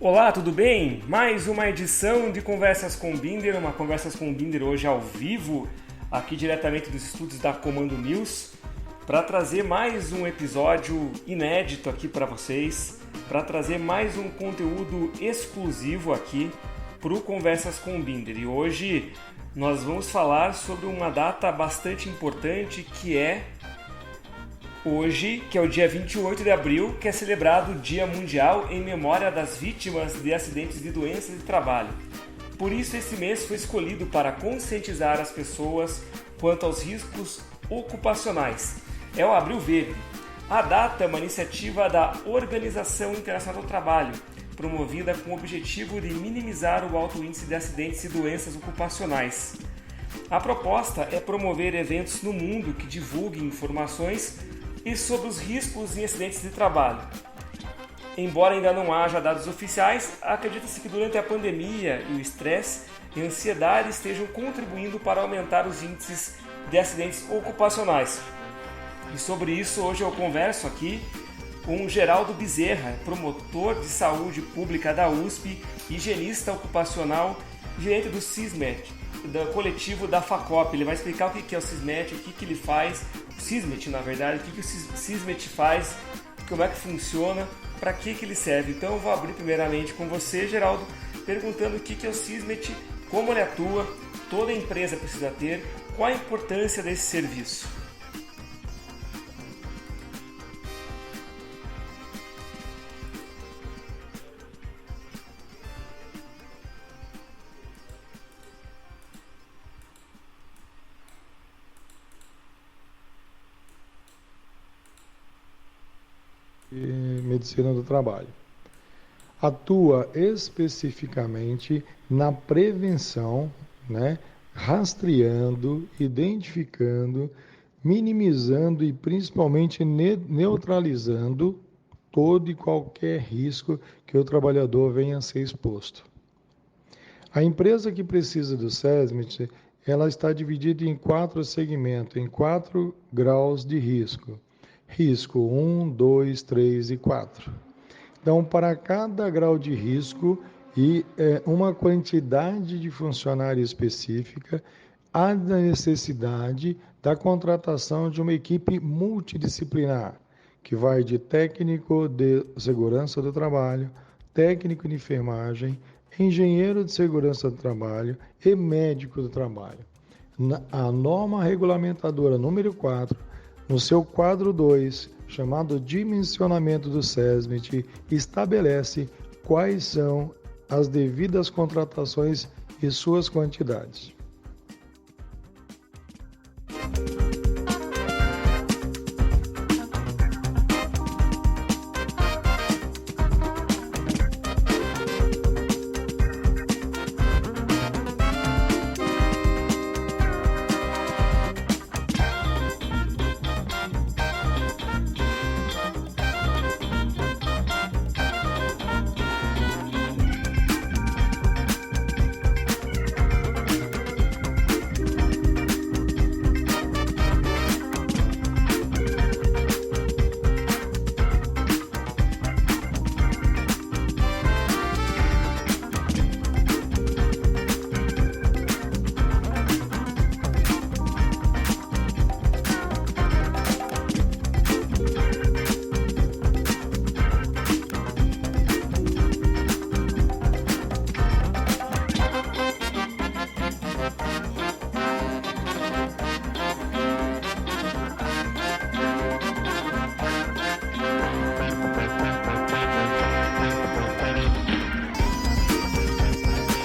Olá, tudo bem? Mais uma edição de Conversas com Binder, uma Conversas com Binder hoje ao vivo, aqui diretamente dos estúdios da Comando News, para trazer mais um episódio inédito aqui para vocês, para trazer mais um conteúdo exclusivo aqui para o Conversas com Binder. E hoje nós vamos falar sobre uma data bastante importante que é hoje, que é o dia 28 de abril, que é celebrado o Dia Mundial em memória das vítimas de acidentes de doenças de trabalho. Por isso, esse mês foi escolhido para conscientizar as pessoas quanto aos riscos ocupacionais. É o Abril Verde. A data é uma iniciativa da Organização Internacional do Trabalho, promovida com o objetivo de minimizar o alto índice de acidentes e doenças ocupacionais. A proposta é promover eventos no mundo que divulguem informações e sobre os riscos em acidentes de trabalho. Embora ainda não haja dados oficiais, acredita-se que durante a pandemia e o estresse e a ansiedade estejam contribuindo para aumentar os índices de acidentes ocupacionais. E sobre isso hoje eu converso aqui com o Geraldo Bezerra, promotor de saúde pública da USP, higienista ocupacional, gerente do SISMET, do coletivo da FACOP. Ele vai explicar o que é o SISMET, o que ele faz, o SISMET na verdade, o que o SISMET faz, como é que funciona, para que ele serve. Então eu vou abrir primeiramente com você, Geraldo, perguntando o que é o SISMET, como ele atua, toda empresa precisa ter, qual a importância desse serviço. Medicina do Trabalho. Atua especificamente na prevenção, rastreando, identificando, minimizando e principalmente neutralizando todo e qualquer risco que o trabalhador venha a ser exposto. A empresa que precisa do SESMIT, ela está dividida em 4 segmentos, em 4 graus de risco. Risco 1, 2, 3 e 4. Então, para cada grau de risco e uma quantidade de funcionário específica, há necessidade da contratação de uma equipe multidisciplinar, que vai de técnico de segurança do trabalho, técnico de enfermagem, engenheiro de segurança do trabalho e médico do trabalho. A norma regulamentadora número 4, no seu quadro 2, chamado Dimensionamento do SESMIT, estabelece quais são as devidas contratações e suas quantidades.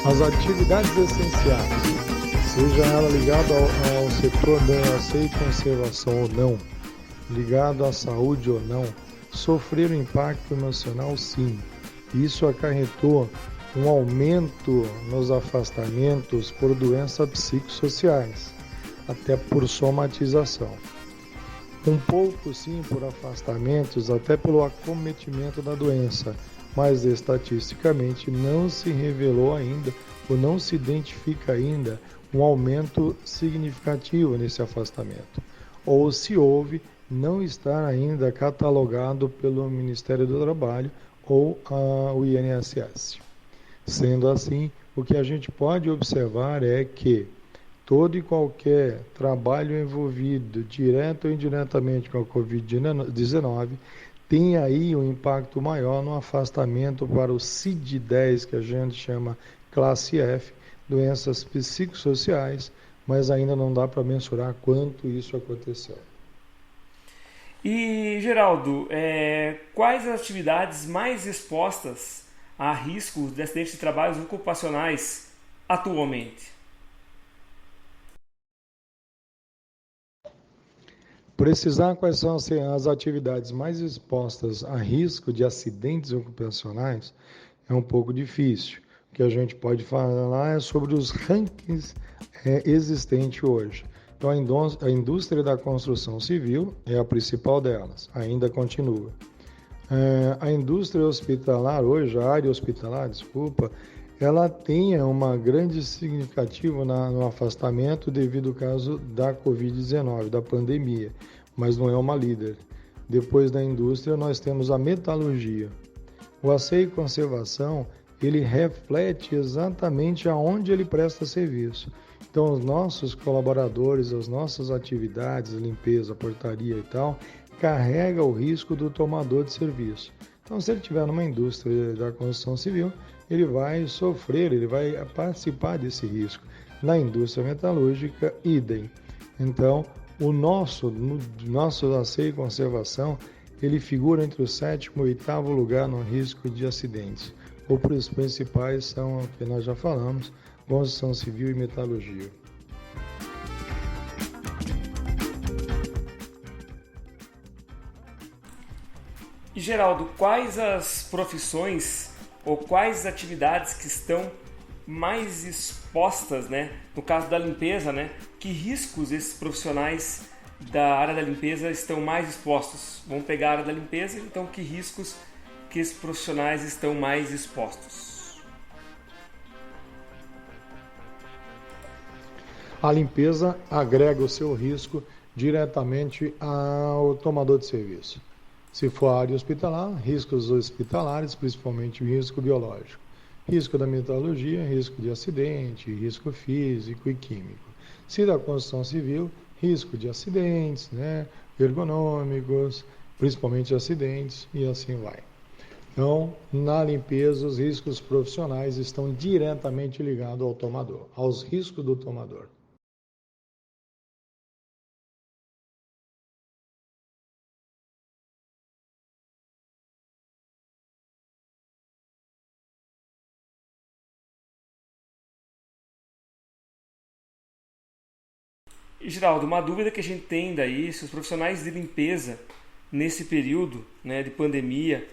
As atividades essenciais, seja ela ligada ao setor da aceite e conservação ou não, ligado à saúde ou não, sofreram impacto emocional sim. Isso acarretou um aumento nos afastamentos por doenças psicossociais, até por somatização. Um pouco sim por afastamentos, até pelo acometimento da doença, mas estatisticamente não se revelou ainda ou não se identifica ainda um aumento significativo nesse afastamento. Ou se houve, não está ainda catalogado pelo Ministério do Trabalho ou o INSS. Sendo assim, o que a gente pode observar é que todo e qualquer trabalho envolvido, direto ou indiretamente com a Covid-19, tem aí um impacto maior no afastamento para o CID-10, que a gente chama classe F, doenças psicossociais, mas ainda não dá para mensurar quanto isso aconteceu. E, Geraldo, quais as atividades mais expostas a riscos de acidentes de trabalho ocupacionais atualmente? Precisar quais são as atividades mais expostas a risco de acidentes ocupacionais é um pouco difícil. O que a gente pode falar é sobre os rankings existentes hoje. Então, a indústria da construção civil é a principal delas, ainda continua. A indústria hospitalar hoje, a área hospitalar, desculpa, ela tem uma grande significativa no afastamento devido ao caso da Covid-19, da pandemia, mas não é uma líder. Depois da indústria, nós temos a metalurgia. O asseio e conservação, ele reflete exatamente aonde ele presta serviço. Então, os nossos colaboradores, as nossas atividades, limpeza, portaria e tal, carrega o risco do tomador de serviço. Então, se ele estiver numa indústria da construção civil, ele vai sofrer, ele vai participar desse risco. Na indústria metalúrgica, idem. Então, o nosso asseio e conservação, ele figura entre o 7º e 8º lugar no risco de acidentes. Os principais são, o que nós já falamos, construção civil e metalurgia. E, Geraldo, quais as profissões ou quais atividades que estão mais expostas, né? No caso da limpeza, né? Que riscos esses profissionais da área da limpeza estão mais expostos? Vamos pegar a área da limpeza, então que riscos que esses profissionais estão mais expostos? A limpeza agrega o seu risco diretamente ao tomador de serviço. Se for a área hospitalar, riscos hospitalares, principalmente o risco biológico. Risco da metalurgia, risco de acidente, risco físico e químico. Se da construção civil, risco de acidentes, ergonômicos, principalmente acidentes, e assim vai. Então, na limpeza, os riscos profissionais estão diretamente ligados ao tomador, aos riscos do tomador. E, Geraldo, uma dúvida que a gente tem daí, se os profissionais de limpeza, nesse período, né, de pandemia,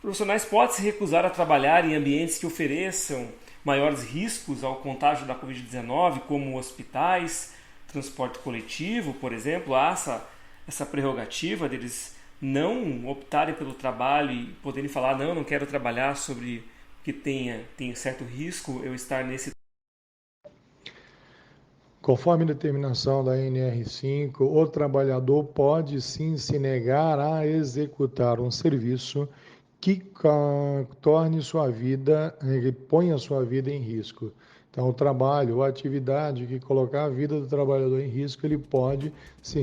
profissionais podem se recusar a trabalhar em ambientes que ofereçam maiores riscos ao contágio da Covid-19, como hospitais, transporte coletivo, por exemplo. Há essa prerrogativa deles não optarem pelo trabalho e poderem falar, não quero trabalhar sobre que tenha certo risco eu estar nesse. Conforme determinação da NR5, o trabalhador pode sim se negar a executar um serviço que torne sua vida, que ponha sua vida em risco. Então, o trabalho, a atividade que colocar a vida do trabalhador em risco, ele pode se